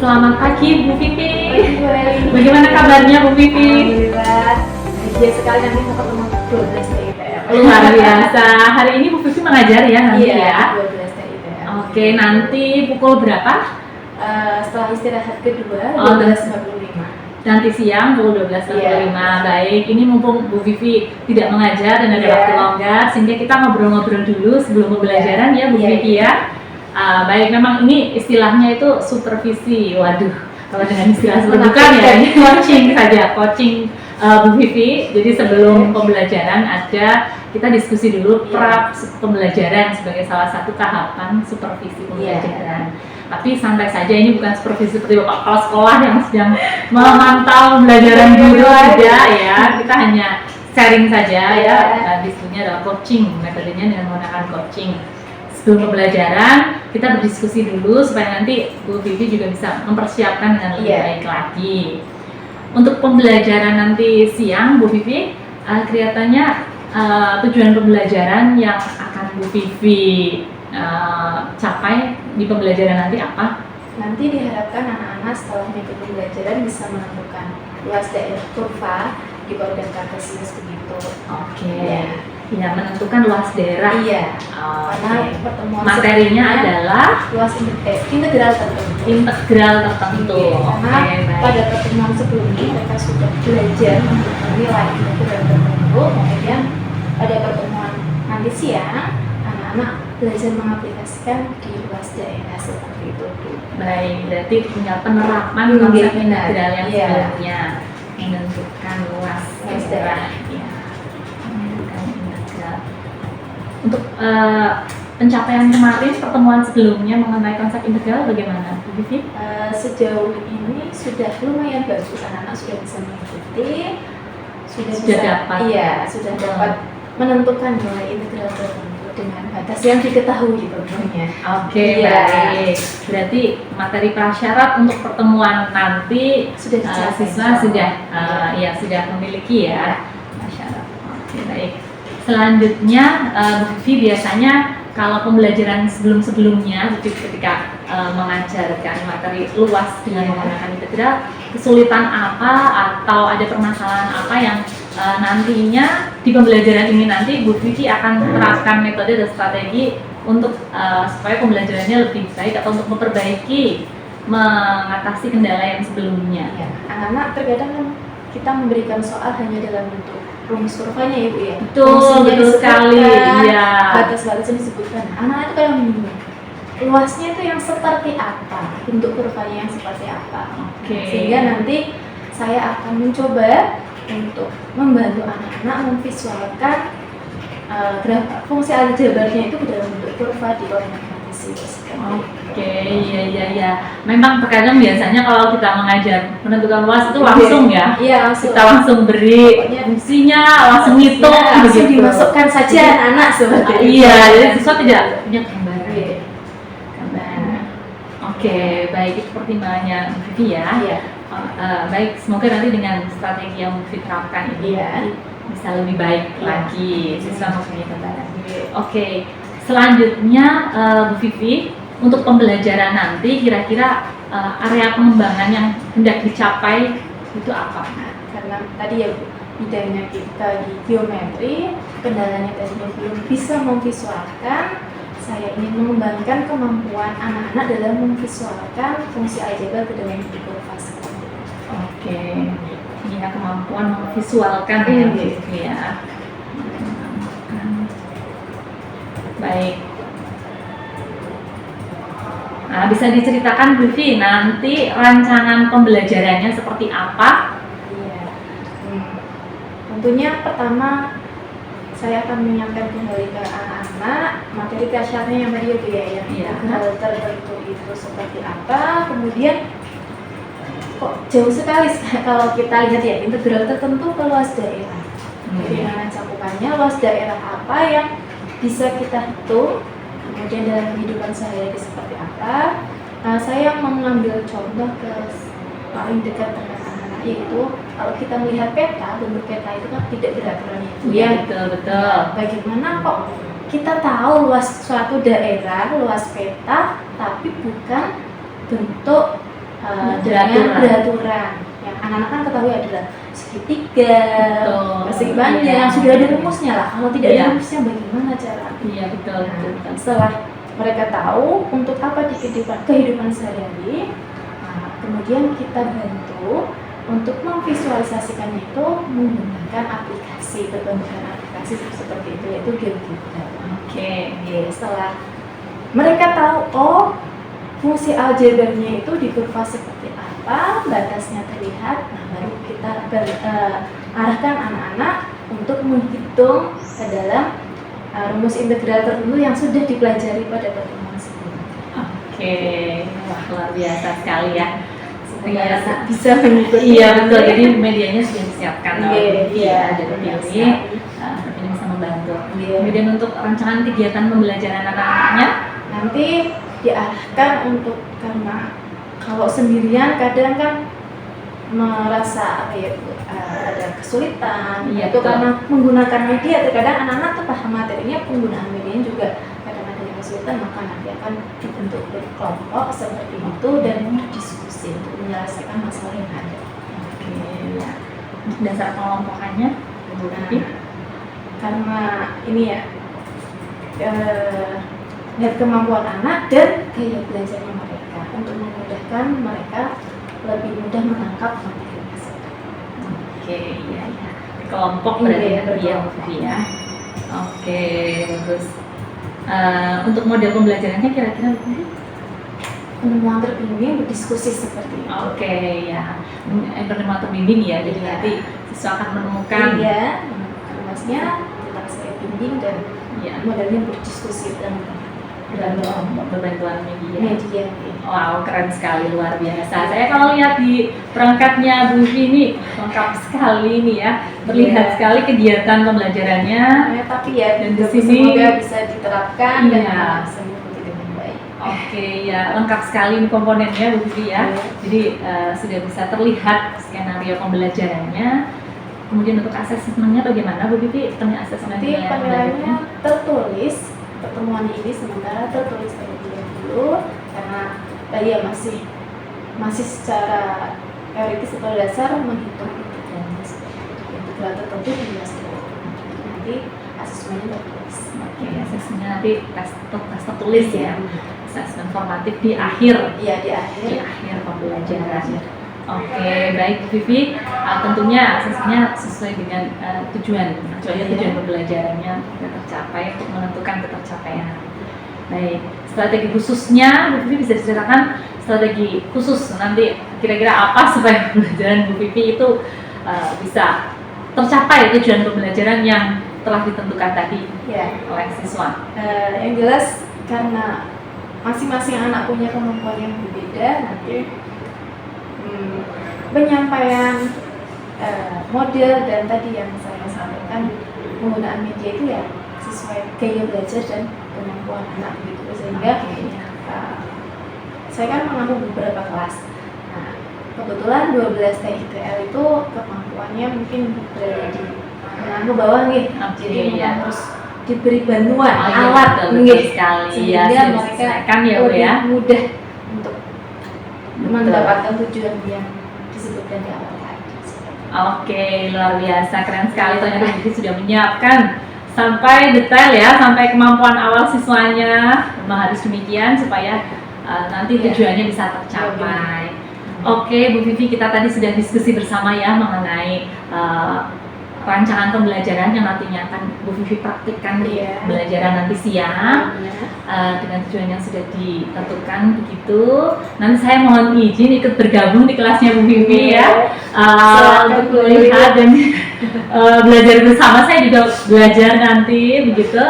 Selamat pagi Bu Vivi. Pagi. Bagaimana kabarnya Bu Vivi? Alhamdulillah. Bahagia sekali nanti mau ketemu 12 TIPM. Luar biasa. Hari ini Bu Vivi mengajar ya nanti Iya, ya. 12 TIPM. Oke, nanti pukul berapa? Setelah istirahat kedua, Oh, 12.45. Nanti siang pukul 12.45. Iya. Baik, ini mumpung Bu Vivi tidak mengajar dan ada Iya. waktu longgar, sehingga kita ngobrol-ngobrol dulu sebelum pembelajaran ya Bu Iya. Vivi ya. Baik, memang ini istilahnya itu supervisi. Waduh, kalau dengan istilah seperti bukan ya, ini coaching saja, coaching Bu Vivi. Jadi sebelum pembelajaran ada kita diskusi dulu pra pembelajaran sebagai salah satu tahapan supervisi pembelajaran. Tapi santai saja, ini bukan supervisi seperti Bapak kepala sekolah yang sedang memantau pembelajaran guru aja ya. Kita hanya sharing saja ya. Diskusinya adalah coaching, metodenya dengan menggunakan coaching. Sebelum pembelajaran, kita berdiskusi dulu supaya nanti Bu Vivi juga bisa mempersiapkan dengan lebih baik lagi. Untuk pembelajaran nanti siang, Bu Vivi, kelihatannya tujuan pembelajaran yang akan Bu Vivi capai di pembelajaran nanti apa? Nanti diharapkan anak-anak setelah mengikuti pembelajaran bisa menentukan luas daerah kurva di organ kartesius begitu. Oke. Ya, menentukan luas daerah. Iya. Karena pertemuan materinya adalah luas integral tertentu. Integral tertentu. Karena pada pertemuan sebelumnya mereka sudah belajar menentukan nilai integral tertentu. Kemudian pada pertemuan nanti siang anak-anak belajar mengaplikasikan di luas daerah seperti itu. Baik, berarti tinggal penerapan konsep integral yang sebelumnya, menentukan luas daerah. Ya. Menentukan integral. Untuk pencapaian kemarin, pertemuan sebelumnya mengenai konsep integral bagaimana, Bu Vivi? Sejauh ini sudah lumayan bagus, anak-anak sudah bisa mengikuti, sudah dapat. Iya, sudah dapat menentukan nilai integral tertentu dengan batas yang diketahui tentunya. Oke, baik. Berarti materi prasyarat untuk pertemuan nanti sudah siswa sudah memiliki ya prasyarat. Oke, baik. Selanjutnya Bu Vivi biasanya kalau pembelajaran sebelum-sebelumnya ketika mengajarkan materi luas dengan menggunakan integral, kesulitan apa atau ada permasalahan apa yang nantinya di pembelajaran ini nanti Bu Vivi akan terapkan metode dan strategi untuk supaya pembelajarannya lebih baik atau untuk memperbaiki, mengatasi kendala yang sebelumnya. Ya, anak-anak terkadang kan kita memberikan soal hanya dalam bentuk rumus kurvanya ya Bu ya. Betul sekali. Iya. Batas-batasnya disebutkan. Anak-anak itu kalau bingung. Luasnya itu yang seperti apa? Bentuk kurvanya yang seperti apa? Sehingga nanti saya akan mencoba untuk membantu anak-anak memvisualkan fungsi aljabarnya itu dalam bentuk kurva di organ kartesius. Oke, iya. Memang terkadang biasanya kalau kita mengajar menentukan luas itu langsung ya. Iya, langsung. Kita langsung beri fungsinya, langsung hitung, langsung dimasukkan saja anak-anak seperti itu. Iya, jadi siswa tidak punya gambaran. Oke, baik, itu pertimbangannya Bu Vivi ya. Iya. Baik, semoga nanti dengan strategi yang Bu Vivi terapkan ini bisa lebih baik lagi siswa mempunyai gambaran. Oke, selanjutnya Bu Vivi, untuk pembelajaran nanti kira-kira area pengembangan yang hendak dicapai itu apa? Karena tadi ya Bu, bidangnya kita di geometri, kendalanya tadi belum bisa memvisualkan. Saya ingin mengembangkan kemampuan anak-anak dalam memvisualkan fungsi aljabar ke dalam bentuk kurva seperti itu. Oke, ya kemampuan memvisualkan ya. Baik. Nah, bisa diceritakan Bu Vivi nanti rancangan pembelajarannya seperti apa? Iya. Tentunya pertama saya akan menyampaikan kembali ke anak-anak materi prasyaratnya yang tadi ya, hal tertentu itu seperti apa, kemudian kok jauh sekali kalau kita lihat ya integral tertentu ke luas daerah. Bagaimana cakupannya, luas daerah apa yang bisa kita hitung, kemudian dalam kehidupan sehari-hari seperti apa. Saya mau mengambil contoh ke paling dekat dengan anak-anak, yaitu kalau kita melihat peta, bentuk peta itu kan tidak beraturan itu. Iya, betul. Bagaimana kok kita tahu luas suatu daerah, luas peta, tapi bukan bentuk Beraturan. beraturan. Yang anak-anak kan ketahui adalah segitiga, Betul. persegi panjang, Iya. sudah ada rumusnya lah. Kalau tidak ada Iya. rumusnya bagaimana cara? Iya, betul, betul, betul. Setelah mereka tahu untuk apa di kehidupan sehari-hari, nah, kemudian kita bantu untuk memvisualisasikannya itu menggunakan aplikasi, berbagai aplikasi seperti itu, yaitu GameKeeper. Oke. Setelah mereka tahu, oh fungsi aljabarnya itu di kurva seperti apa, batasnya terlihat, nah baru kita arahkan anak-anak untuk menghitung ke dalam rumus integral tertentu yang sudah dipelajari pada pertemuan sebelumnya. Oke, wah luar biasa sekali ya. Semoga anak bisa mengikuti. Iya betul, jadi medianya sudah disiapkan Iya, ada benar pilih, sekali. ini bisa membantu. Iya. Kemudian untuk rancangan kegiatan pembelajaran anak-anaknya, Nanti diarahkan untuk, karena kalau sendirian kadang kan merasa apa ya, ada kesulitan. Iya, Itu betul. karena menggunakan media, terkadang anak-anak tuh paham materinya, penggunaan medianya juga kadang ada yang kesulitan, maka nanti akan dibentuk kelompok seperti itu dan diskusi untuk menyelesaikan masalah yang ada. oke ya. Untuk dasar kelompokannya, Bu Vivi? Karena ini ya, lihat kemampuan anak dan gaya belajarnya mereka untuk memudahkan mereka lebih mudah menangkap materi tersebut. Oke, iya ya. Kelompok Iya, berarti ya, berkelompok. Bu Vivi ya. Oke, bagus. Untuk model pembelajarannya kira-kira Bu Vivi? Penemuan terbimbing berdiskusi seperti itu. Oke ya, penemuan terbimbing ya, jadi Iya. nanti siswa akan menemukan Iya, rumusnya tentang saya bimbing dan ya, modelnya berdiskusi dan berbantuan media. media. Wow, keren sekali, luar biasa. Saya kalau lihat di perangkatnya Bu Vivi ini lengkap sekali nih ya, terlihat Iya. sekali kegiatan pembelajarannya. Tapi ya, Dan di juga sini- semoga bisa diterapkan dan Iya. anak bisa mengikuti dengan baik. Oke ya, lengkap sekali ini komponennya Bu Vivi ya. Iya. Jadi sudah bisa terlihat skenario pembelajarannya. Kemudian untuk asesmennya bagaimana Bu Vivi? Asesmen Nanti penilaiannya tertulis, pertemuan ini sementara tertulis terlebih dahulu karena tadi ya masih secara teoritis atau dasar menghitung integralnya seperti itu. Integral tertentu jelas dulu. Nanti asesmennya tertulis. Oke, asesmennya nanti tes tertulis ya. Asesmen formatif di akhir Iya, di akhir pembelajaran. Oke, baik Bu Vivi. Tentunya asesmennya sesuai dengan tujuan pembelajarannya sudah tercapai untuk menentukan ketercapaian. Baik, strategi khususnya Bu Vivi bisa diceritakan strategi khusus nanti kira-kira apa supaya pembelajaran Bu Vivi itu bisa tercapai tujuan pembelajaran yang telah ditentukan tadi Ya. oleh siswa. Yang jelas karena masing-masing anak punya kemampuan yang berbeda, nanti penyampaian model dan tadi yang saya sampaikan penggunaan media itu ya sesuai gaya belajar dan kemampuan anak begitu, sehingga saya kan mengambil beberapa kelas. Nah, kebetulan 12 TITL itu kemampuannya mungkin berada di menengah ke bawah nih, jadi Iya. harus diberi bantuan Oh, iya, alat betul nggih. sekali. Sehingga Ya, mereka kan ya Bu lebih ya. mudah untuk Betul. mendapatkan tujuan yang disebutkan di awal tadi. Oke, luar biasa, keren sekali. Ternyata Bu Vivi sudah menyiapkan sampai detail ya, sampai kemampuan awal siswanya. Memang harus demikian supaya nanti Iya. tujuannya bisa tercapai. Oke, Bu Vivi, kita tadi sudah diskusi bersama ya mengenai rancangan pembelajaran yang nantinya akan Bu Vivi praktikkan di Iya. pembelajaran nanti siang. Dengan tujuan yang sudah ditentukan begitu. Nanti saya mohon izin ikut bergabung di kelasnya Bu Vivi ya, Silakan, untuk melihat dan belajar bersama. Saya juga belajar nanti begitu.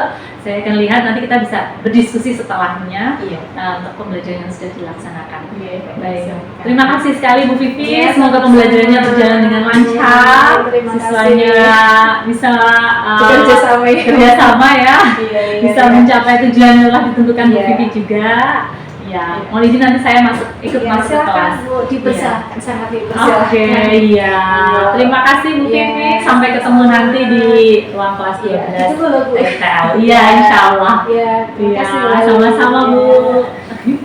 Saya akan lihat, nanti kita bisa berdiskusi setelahnya Iya. untuk pembelajaran yang sudah dilaksanakan. Iya, Baik, terima kasih sekali Bu Vivi. Iya, Semoga sama-sama. pembelajarannya berjalan dengan lancar. Terima Siswanya bisa Bekerja sama ya. kerjasama ya, Iya, bisa mencapai tujuan yang telah ditentukan Bu Iya. Vivi juga. Ya, mohon izin nanti saya ikut Iya, masuk ke kelas. silakan Bu, dipersilahkan, sangat dipersilahkan. Oke, iya. Terima kasih Bu Iya. Vivi. Sampai ketemu nanti di ruang kelas 12. Itu dulu Bu. TTL. Iya, insya Allah. Iya, terima Iya, kasih Bu. sama-sama Bu. Iya.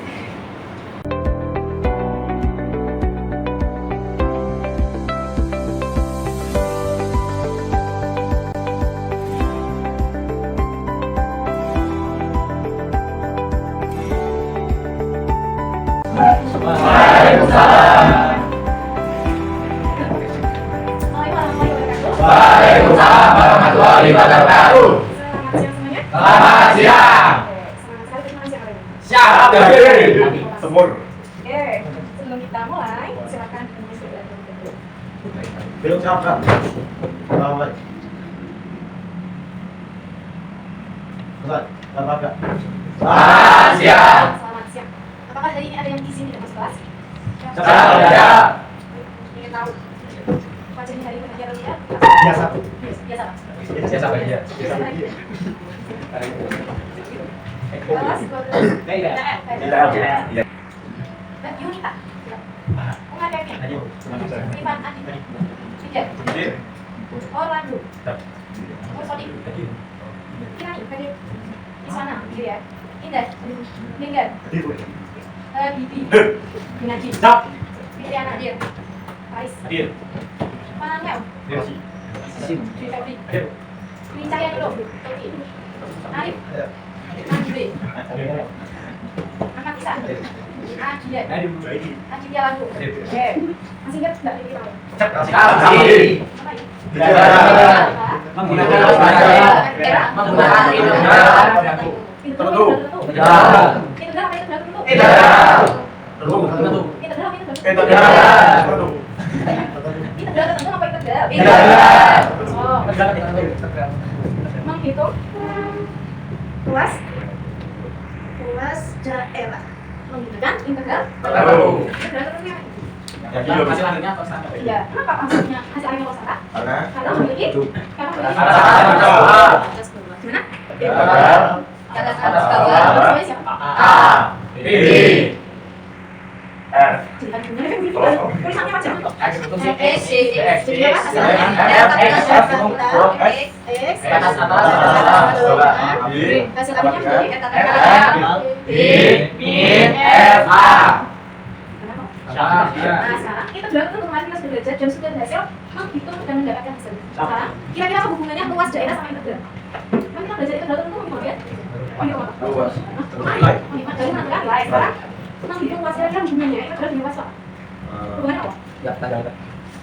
Selamat siang. Semangat sekali terima kasih hari ini. Siap. Semur. Oke, sebelum kita mulai, silakan mengisi dan Belum siap kak. Selamat. Selesai. Selamat kak. Selamat siang. Selamat siang. Apakah hari ini ada yang di sini tidak masuk kelas? Siap. Ingin tahu wajahnya hari ini pengajar lihat? Biasa. Biasa. Siapa dia? Kelas Tidak. Yunita. Pengajarnya. Ivan Adi. Tidak. Orlando. Sodik. Kirani. Kadir. Iswana. Gitu ya. Indah. Linggar. Bibi. Binajib. Siap. Fitri Nadir. Paris. Hadir. Panamel. Terima Fitri. Ini Cahaya dulu. Toki. Arif. Najibri. Ahmad Isa. Adia. Adia lagu. Oke. Masih ingat nggak ini tahu? Apa ini? Menggunakan menggunakan Tertentu. Ya. Integral apa integral tertentu? Tertentu. Integral apa integral? Tertentu. Integral tertentu apa integral? Integral. Oh. Menghitung ruas daerah. Menghitungkan integral Tertentu. integral tertentu yang Hasil akhirnya kosa. iya. Kenapa maksudnya hasil akhirnya kosa? Karena memiliki gimana? Atas bawah semuanya siapa? B. R. Tulisannya macam X untuk si X, X. Y, X. jadi apa? X. X, Atas atas. hasil akhirnya menjadi eta B. B. F. A. Nah, sekarang kita belajar untuk kemarin kita sudah belajar dan sudah berhasil menghitung dan mendapatkan hasil. Sekarang, kira-kira apa hubungannya luas daerah sama integral? Kan kita belajar integral itu menghitung ya? Menghitung apa? Luas. Menghitung dari menentukan nilai. Sekarang, menghitung luas daerah hubungannya integral dengan luas apa? Hubungannya apa? Ya, tanda.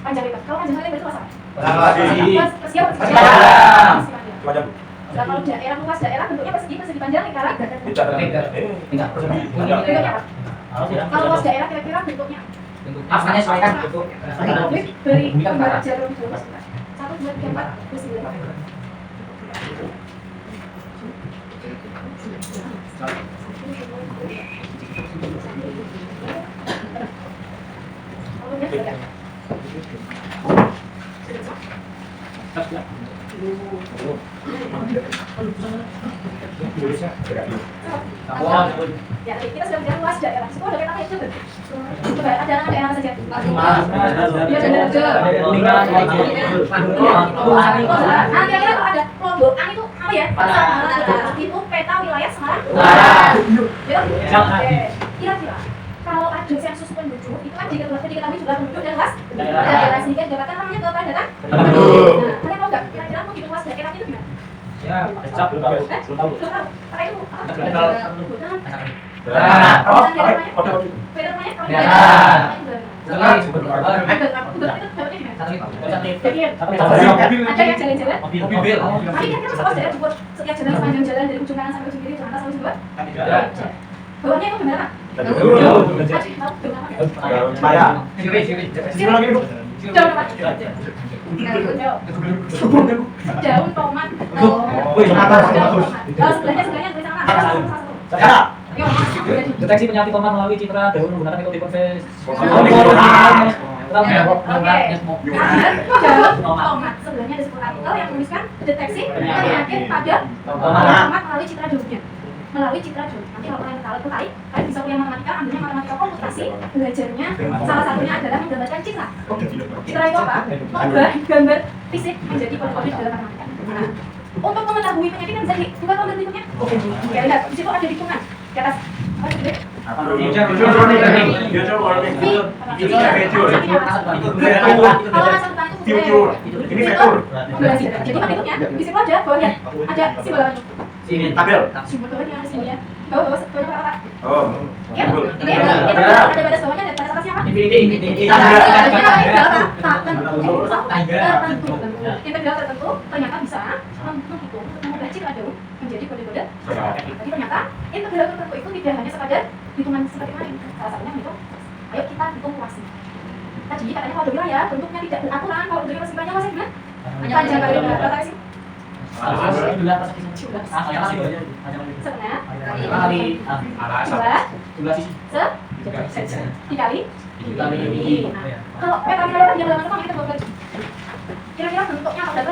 Panjang lebar. Kalau panjang lebar itu luas apa? Persegi. Persegi apa? Persegi panjang. Macam. Nah, kalau daerah luas daerah bentuknya persegi panjang lingkaran. Tinggal. Bentuknya apa? Kalau luas daerah kira-kira bentuknya Apanya sesuaikan bentuk. beri gambar jarum luas. 1, 2, 3, 4, 9. Ya, kita sudah bicara luas daerah. Semua ada kata itu. Coba ada nama daerah saja. Ya, daerah aja. Nah, kira-kira kalau ada kelompokan itu apa ya? Itu peta wilayah Semarang. Ya. Oke. Kira-kira kalau ada sensus penduduk itu kan diketahui jumlah penduduk dan luas daerah sehingga didapatkan namanya kepadatan. Nah, kalian tahu nggak? Kira-kira mau hitung luas daerah itu gimana? Ya, belum tahu. Belum tahu. Karena itu apa? Beda namanya? Ya. Ada yang jalan-jalan. Mobil. Tapi kira-kira luas daerah buat setiap jalan sepanjang jalan dari ujung kanan sampai ujung kiri, Jakarta sampai Jember. Bawahnya itu benar kan? Tahu benar Maya. Daun apa? Daun tomat. Sebelahnya tulisan apa? Yuk, Deteksi penyakit tomat melalui citra daun menggunakan metode konvensi. daun tomat. Sebelahnya ada sebuah artikel yang menuliskan deteksi penyakit pada tomat melalui citra daunnya. Melalui citra daun. Nanti kalau kalian tertarik, kalian bisa kuliah matematika, ambilnya matematika komputasi. Belajarnya salah satunya adalah menggambarkan citra. Citra itu apa? Mengubah gambar fisik menjadi kode-kode dalam matematika. Nah, untuk mengetahui penyakit yang bisa dibuka gambar berikutnya. Ya, lihat di situ ada hitungan di atas. Apa itu? Kalau rasa tentang itu Ini vektor. jadi bentuknya di situ aja bawahnya ada simbol apa? Sini. Tabel. Simbol bawahnya ada sini ya. Bawahnya apa? Oh. Ya, ini ada batas bawahnya ada batas atasnya apa? Integral tertentu ternyata bisa menghitung untuk mengubah citra daun baru menjadi kode-kode. Jadi ternyata integral tertentu itu tidak hanya sekadar hitungan seperti kemarin. Salah satunya itu, ayo kita hitung luas. Tadi katanya kalau wilayah bentuknya tidak beraturan, kalau bentuknya persegi panjang masih gimana? Panjang kali berapa kali sih? Setengah dikali. Kalau peta wilayah tadi yang dalam bentuk kita buat kira-kira bentuknya apa berapa?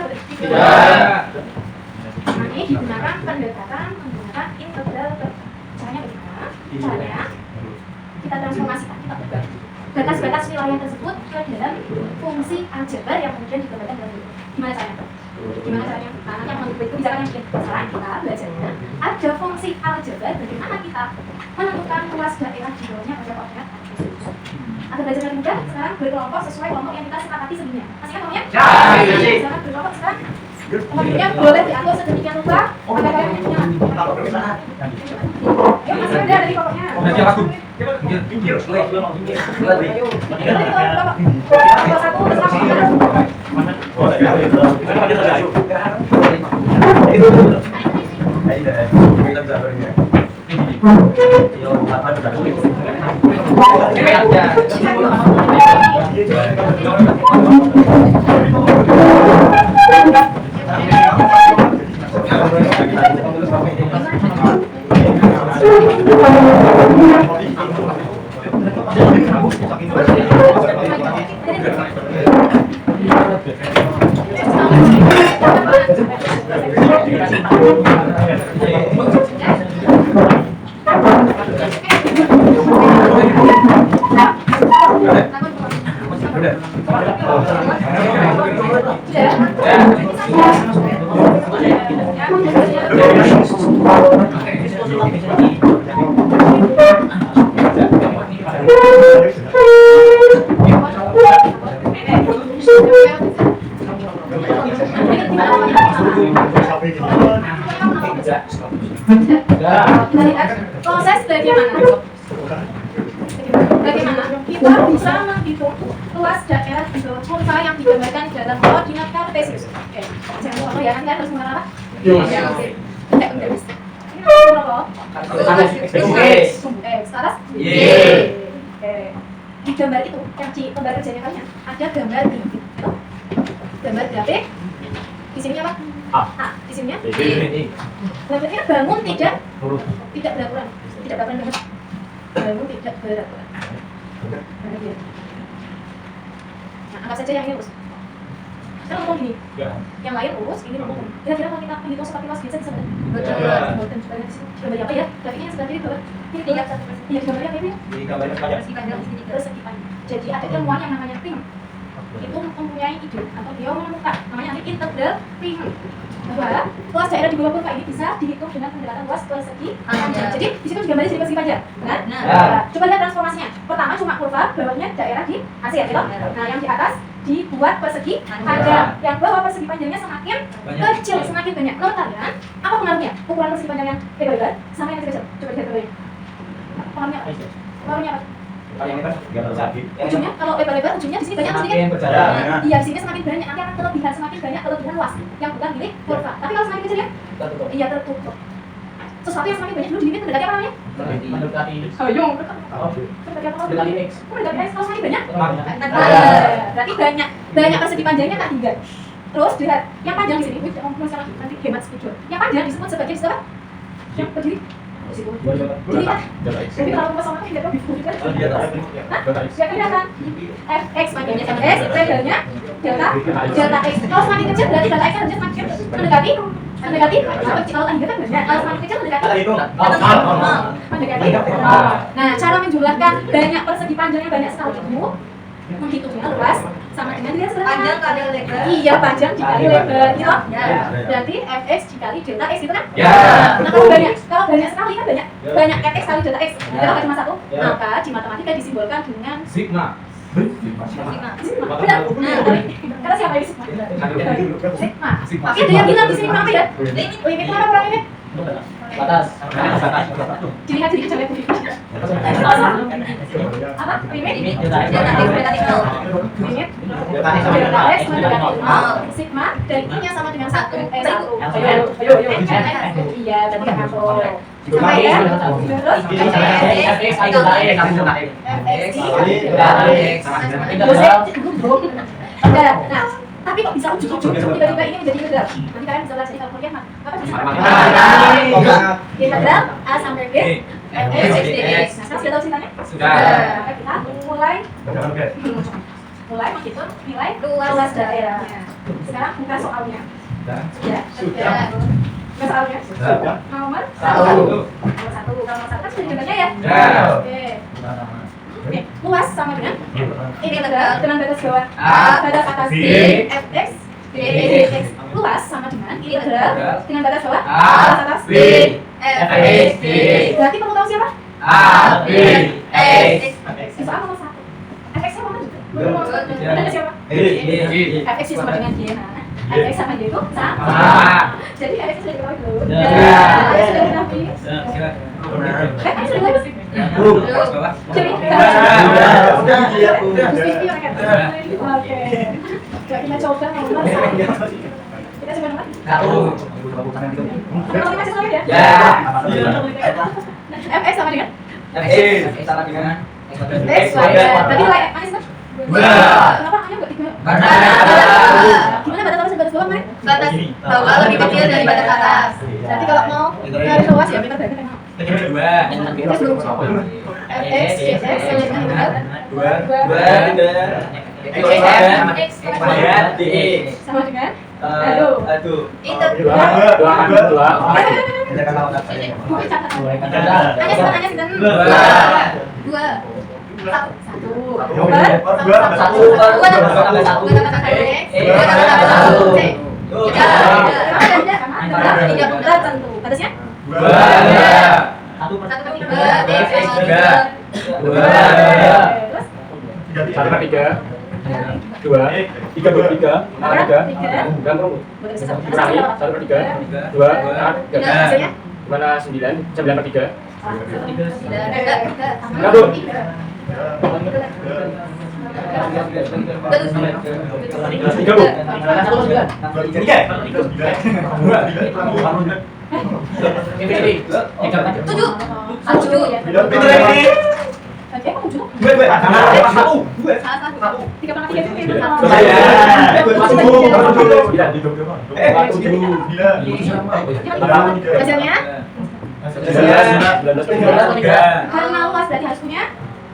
Nanti digunakan pendekatan menggunakan integral. Caranya bagaimana? Caranya kita transformasikan, kita ubah batas-batas wilayah tersebut ke dalam fungsi aljabar yang kemudian digambarkan dalam bentuk. Gimana caranya? Nah, nanti yang menentukan kebijakan yang bikin sekarang kita belajarnya ada fungsi aljabar bagaimana kita menentukan luas daerah di bawahnya pada koordinat. Agar belajar lebih mudah, sekarang berkelompok sesuai kelompok yang kita sepakati sebelumnya. Masih kan kelompoknya? Sekarang berkelompok sekarang. Kelompoknya boleh diatur sedemikian rupa agar kalian punya. Yuk, masih ada dari kelompoknya. Proses bagaimana kita bisa menghitung luas daerah di bawah kurva yang digambarkan dalam koordinat kartesius. Oke, jangan lupa ya, nanti harus mengenal apa? Ini berapa? X atas Y. Di gambar itu, yang di gambar kerjanya kalian ada gambar grafik. Gambar grafik. Di sini apa? A. Di sini B. Grafiknya bangun tidak beraturan. Tidak beraturan banget. Bangun tidak beraturan. Nah, angkat saja yang ini lurus. Kita ngomong gini. Yang lain lurus, ini ngomong. Kira-kira kalau kita hitung seperti luas biasa bisa betul. Gambar apa ya? Grafiknya yang sebelah kiri bawah. Ini tinggal satu persegi. Iya, gambarnya apa ini? Gambarnya persegi panjang. Persegi panjang. Jadi ada ilmuwan yang namanya Prim. Itu mempunyai ide atau dia menemukan namanya integral Prim. Bahwa luas daerah di bawah kurva ini bisa dihitung dengan pendekatan luas persegi panjang. Jadi di situ digambarkan jadi persegi panjang. Benar? Coba lihat transformasinya. Pertama cuma kurva, bawahnya daerah di Asia, gitu. Nah, yang di atas dibuat persegi panjang. Yang bawah persegi panjangnya semakin kecil, semakin banyak. Menurut kalian, apa pengaruhnya? Ukuran persegi panjang yang lebar sama yang kecil-kecil. Coba lihat bedanya. Pengaruhnya apa? Pengaruhnya apa? Ujungnya kalau lebar-lebar ujungnya di sini banyak atau sedikit? Iya, di sini semakin banyak. Nanti akan kelebihan semakin banyak, kelebihan luas yang bukan milik kurva. Tapi kalau semakin kecil ya? Iya, tertutup. Sesuatu yang semakin banyak dulu di limit mendekati apa namanya? Mendekati Mendekati X. Mendekati X kalau semakin banyak? Berarti banyak persegi panjangnya tak tinggal. Terus lihat yang panjang di sini. Nanti hemat sedikit. Yang panjang disebut sebagai apa? Yang berdiri. Jadi kalau pesawat itu tidak lebih kan? Ya kelihatan. Fx panjangnya sama S, lebarnya delta X. Kalau semakin kecil berarti delta X harusnya semakin mendekati. Kalau tadi kan banyak. Kalau semakin kecil mendekati. Nah, cara menjumlahkan banyak persegi panjangnya banyak sekali itu menghitungnya luas sama dengan dia panjang kali lebar. Iya, panjang dikali lebar gitu. Berarti fx dikali delta x gitu kan? Nah, kalau banyak sekali kan banyak fx kali delta x. Kalau cuma satu, maka di matematika disimbolkan dengan sigma. Benar. Kata siapa ini Sigma? Sigma. Oke, dia bilang di sini kurang apa ya? Limit apa kurang limit? Batas. Dilihat jadi coba aku. Apa? Limit? Limit. Sigma dan I-nya sama dengan 1. Ayo. Iya, berarti kan aku. Sama ya. Nah, tapi kok bisa ujuk-ujuk tiba-tiba ini menjadi integral? Nanti kalian bisa belajar di kalkulus apa sih? Integral A sampai B fx dx. Nah, sekarang sudah tahu ceritanya? Sudah. Maka kita mulai menghitung nilai luas daerahnya. Sekarang buka soalnya. Sudah. Buka soalnya. Nomor 1. Kalau nomor 1 kan sudah digambarnya ya? Oke. Luas sama dengan integral dengan batas bawah batas atas fx dx. Luas sama dengan integral dengan batas bawah batas atas fx dx. Berarti perlu tahu siapa? A, B, X. Soal nomor 1. fx-nya mana juga? Ada siapa? Fx sama dengan y. Fx sama y itu sama. Jadi fx sudah diketahui belum? Sudah diketahui. Fx sudah diketahui. Jadi oke. Kita coba nomor 1. Kita coba nomor 1 masih sama ya? Fx sama dengan? X sama dengan X, Y. Berarti nilai X mana? Kenapa A-nya nggak 3? Gimana batas atas dan batas bawah kemarin? Batas bawah lebih kecil dari batas atas. Berarti kalau mau nyari luas ya pintar banget memang. Terus dulu. Fx, dx sama dengan integral 2 X sama dengan Itu bukan catatan. Hanya sedang 2 Mana 9/3? Hasilnya? Karena luas dari harus punya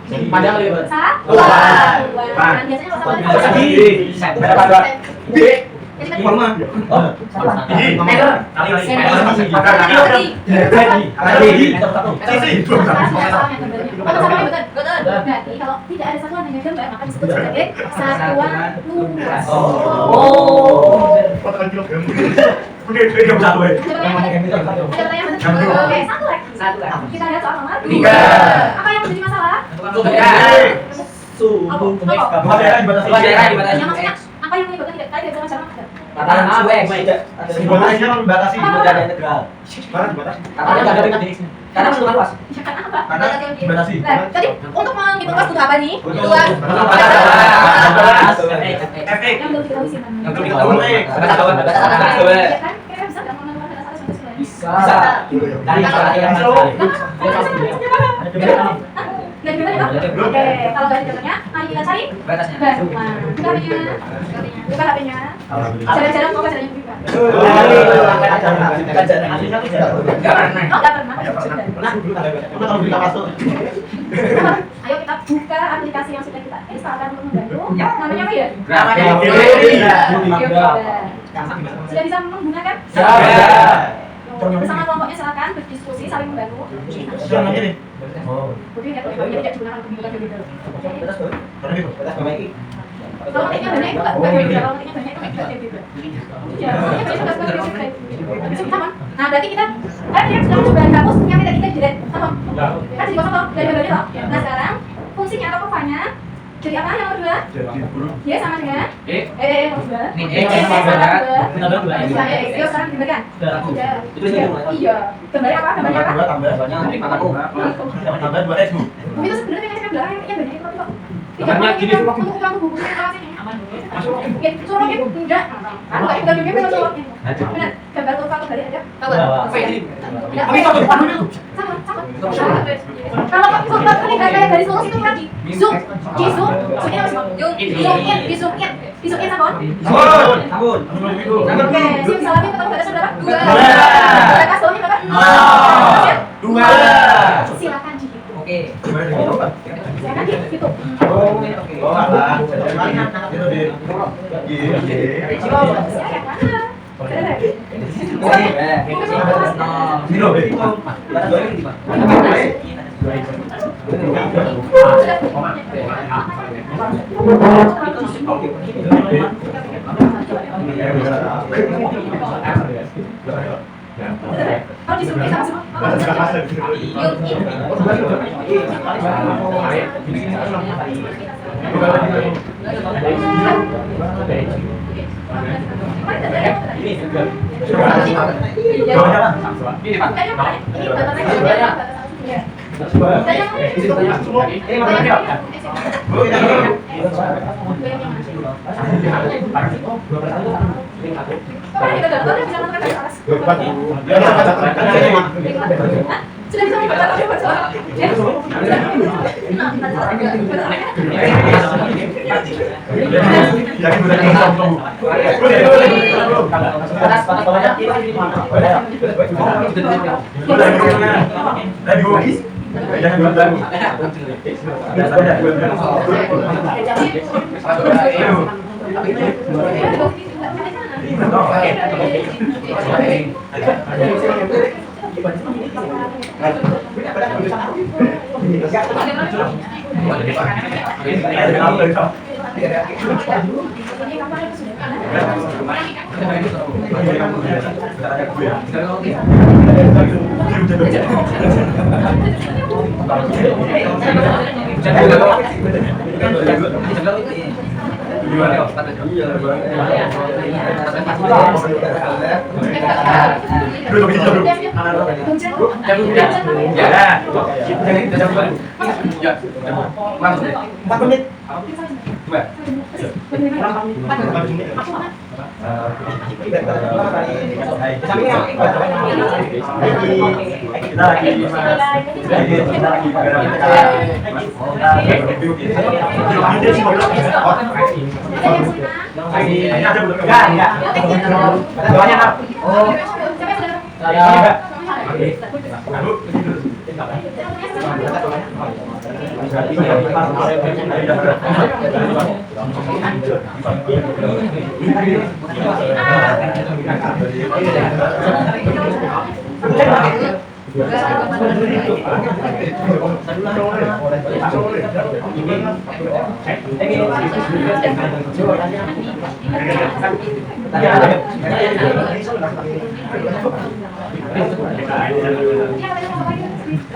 Padahal lebih satu. Biasanya kalau berarti kalau tidak ada satuan dengan gambar maka disebut sebagai satuan luas. Oke, satu lagi. Kita lihat soal nomor 2. Apa yang menjadi masalah? Yang maksudnya apa yang menyebabkan tidak tadi dengan cara mana? Karena menentukan luas. Ya, karena apa? Karena dibatasi. Nah, tadi untuk menghitung luas butuh apa nih? Luas. Yang belum diketahui sih namanya. Yang belum diketahui. Ya kan? Kira-kira bisa nggak menentukan batas atas batas bawah? Bisa. Dari Dan gimana Pak? Oke, kalau dari contohnya, mari kita cari batasnya. buka HP-nya. Buka HP-nya. Jarang-jarang mau caranya juga. Oh, nggak pernah. Ayo kita buka aplikasi yang sudah kita instalkan untuk membantu. Namanya apa ya? Sudah bisa menggunakan? Bersama kelompoknya silakan berdiskusi, saling membantu. Mungkin ya kalau tidak digunakan untuk membuka video. Kalau ketiknya banyak itu nggak video, kalau ketiknya banyak itu nggak video. Ya, nah berarti kita kan yang sudah mencoba hapus yang kita delete, kan jadi kosong toh dari gambarnya toh. Nah sekarang fungsinya atau kurvanya Jadi apa yang nomor 2? Jadi guru. Y sama dengan? Nomor 2. Ini sama sama 2. Tambah 2 ya. Saya X, yuk sekarang kembalikan. Udah aku. Itu bisa dulu. Iya. Kembali apa? Kembali Tambah apa? 2 tambah. Anakku. Tambah 2 Bu. Itu sebenarnya yang belakang yang banyak kok. Gambarnya gini, Kamu bukunya apa sih? Aman dulu. Oke, sorokin enggak. Aku enggak ikut juga kalau sorokin. Benar, gambar kurva kembali aja. Tahu enggak? Sama. Kalau kurva kayak dari lurus itu lagi. Zoom, di zoom, zoomnya harus di zoom in sama. Ampun. Oke, siap salamin ketemu pada saudara. 2. Dua. Kita kasih berapa? 2. Silakan dihitung. Oke. Silakan dihitung. Oh, alah. Itu di. Kalau disuruh sama semua. Sudah bisa membaca tapi baca. Ya.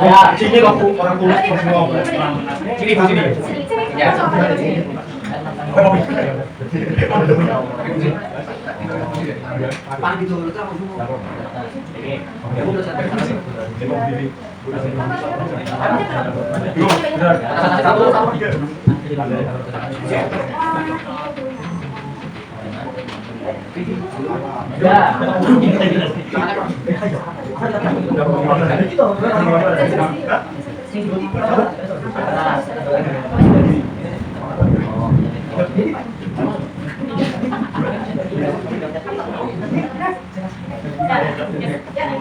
Ya, sini waktu orang tulis semua. Sini, sini. Ya. Pan gitu lu kamu semua. Ya udah sampai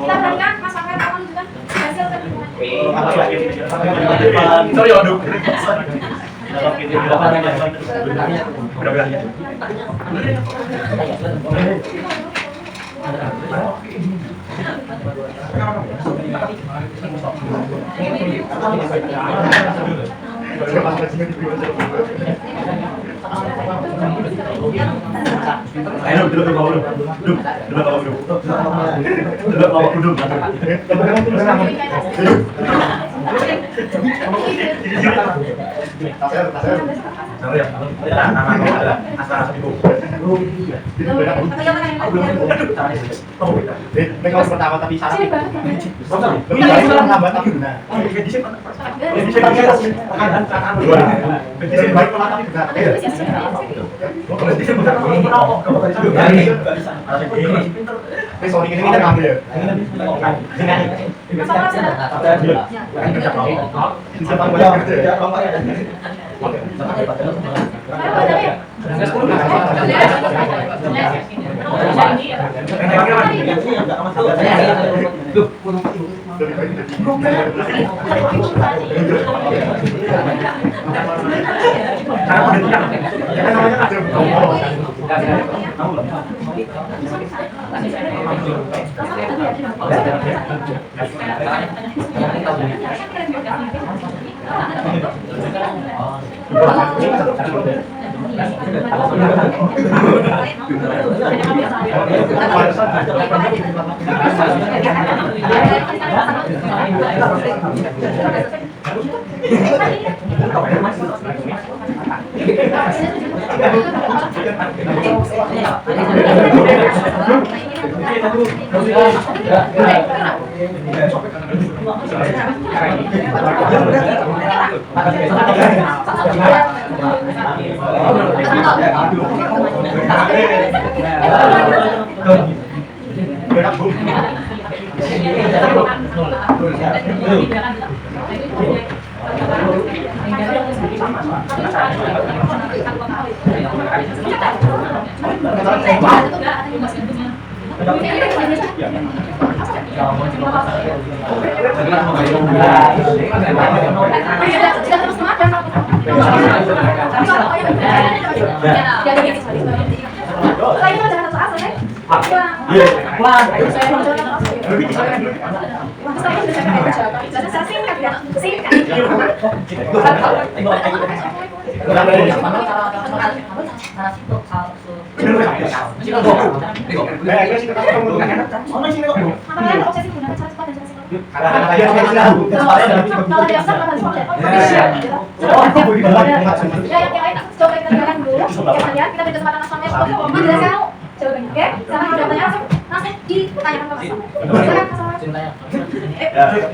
Kita berikan Mas Fakir kamu juga hasil Sorry, aduh. Ayo duduk ke bawah dulu. Duduk ke bawah dulu. Duduk ke bawah dulu. Duduk. Kalau pertama tapi salah. Sini banget. Lebih baik kalau lambat tapi benar. Di sini baik kalau tapi benar. Sorry ini kita ngambil ya.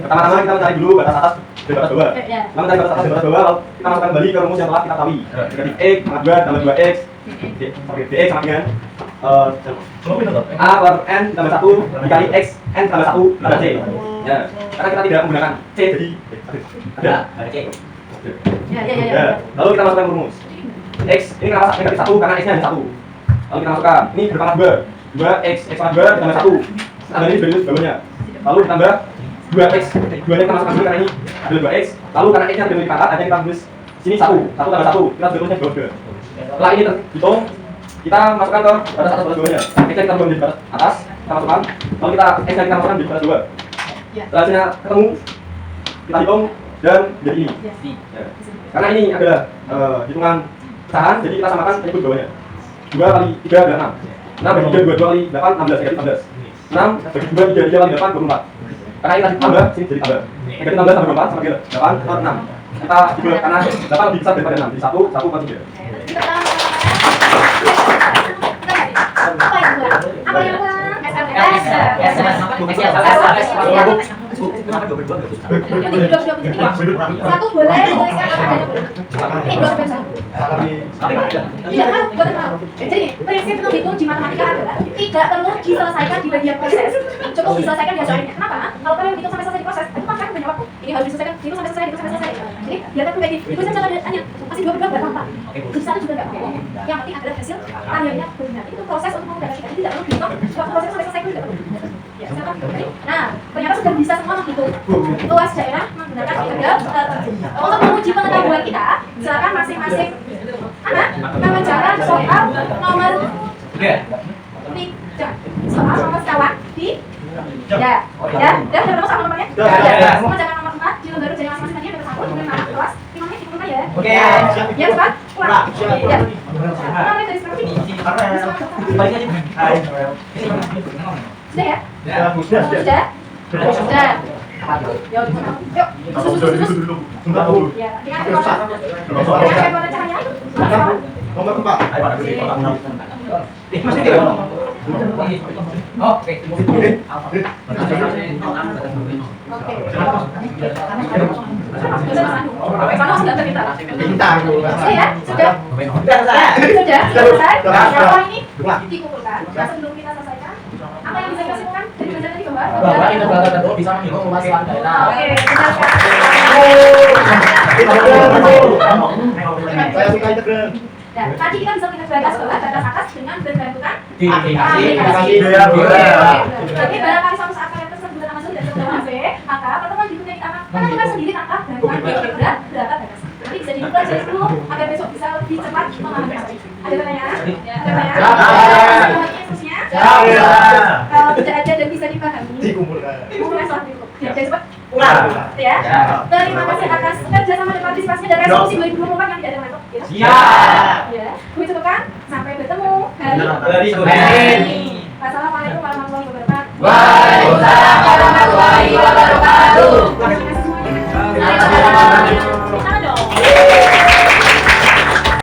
Pertama-tama kita mencari dulu batas atas dan batas bawah. Kita mencari batas atas dan batas bawah, lalu kita masukkan kembali ke rumus yang telah kita ketahui. Negatif X sama 2 tambah 2X, dx sama dengan A per N tambah 1 dikali X N tambah 1 tambah C. Ya, karena kita tidak menggunakan C jadi ada C. Ya, lalu kita masukkan rumus. X ini kenapa negatif 1 karena X-nya hanya 1. Lalu kita masukkan, ini berpangkat 2. 2X sama 2 ditambah 1. Tambah ini berdua bawahnya. Lalu ditambah 2X. 2-nya kita masukkan dulu karena ini adalah 2X. Lalu karena X-nya berdua dipangkat, hanya kita tulis sini 1 tambah 1. Kita tulisnya bawah 2. Setelah ini terhitung, kita masukkan ke batas atas batas bawahnya. X-nya kita buang di batas atas, kita masukkan. Lalu X-nya kita masukkan di batas bawah. Setelah hasilnya ketemu, kita hitung dan jadi ini. Ya. Karena ini adalah hitungan pecahan, jadi kita samakan input bawahnya. 2 kali 3 adalah 6. 6 bagi 3, 2 kali 8, 16, negatif 16. 6 bagi 2, 3 kali 8, 24. Karena ini tadi tambah, sini jadi tambah. Negatif 16 tambah 24 sama dengan 8 per 6. Kita dibagi karena 8 lebih besar daripada 6, jadi 1 per 3. Apa yang satu boleh jadi prinsip menghitung di matematika adalah tidak perlu diselesaikan di bagian proses, cukup diselesaikan di hasilnya. Kenapa? Kalau kalian hitung sampai selesai di proses, itu kan punya waktu. Ini harus diselesaikan, hitung sampai selesai, hitung sampai selesai. Jadi biar kan kayak itu saja hanya masih 22 nggak apa-apa. Di sana juga nggak apa-apa. Yang penting adalah hasil akhirnya benar. Itu proses untuk menggunakan tidak perlu dihitung. Waktu proses sampai selesai itu tidak perlu. Ya, nah, ternyata sudah bisa semua menghitung luas daerah menggunakan metode untuk menguji pengetahuan kita. Silakan masing-masing anak mengerjakan soal nomor 3. Soal nomor sekawan di ya, udah ketemu sama nomornya? Ya. Mengerjakan nomor 4 di lembar ujian masing-masing tadi ada bersambung dengan nama kelas. Timangnya dibuka ya. Oke. Ya, cepat. Pulang. Ya. Nomor dari seperti ini. Sudah ya? Sudah. Sudah. Yuk. Ya, dengan kekuatan cahaya. Nomor 4. Mas ini oke. Ya, sudah selesai. Kalau ini dikumpulkan. Nah, sebelum kita selesaikan, apa yang bisa kita simpulkan dari belajar tadi Mbak? Bahwa integrator tentu bisa menghitung pemasaran data. Oke, benar sekali. Saya suka integral. Nah, tadi kita bisa mengintegrasikan bahwa data sakas dengan berbentukan Di aplikasi. Tapi barangkali suatu saat kalian tersebut bukan masuk dan terdapat HP, maka pertemuan berikutnya kita akan menentukan sendiri angka dan berapa data sakas. Nanti bisa dipelajari dulu agar besok bisa lebih cepat memahami HP. Ada pertanyaan? Ada pertanyaan? Instruksinya? Kalau tidak ada dan bisa dipahami, dikumpulkan setelah berikut. Ya, dan cepat. Ya. Terima kasih atas kerjasama dan partisipasinya dan resolusi 2024 yang tidak ada mentok. Siap. Ya, kami cukupkan. Sampai bertemu hari Hari Senin. Assalamualaikum warahmatullahi wabarakatuh. Wah.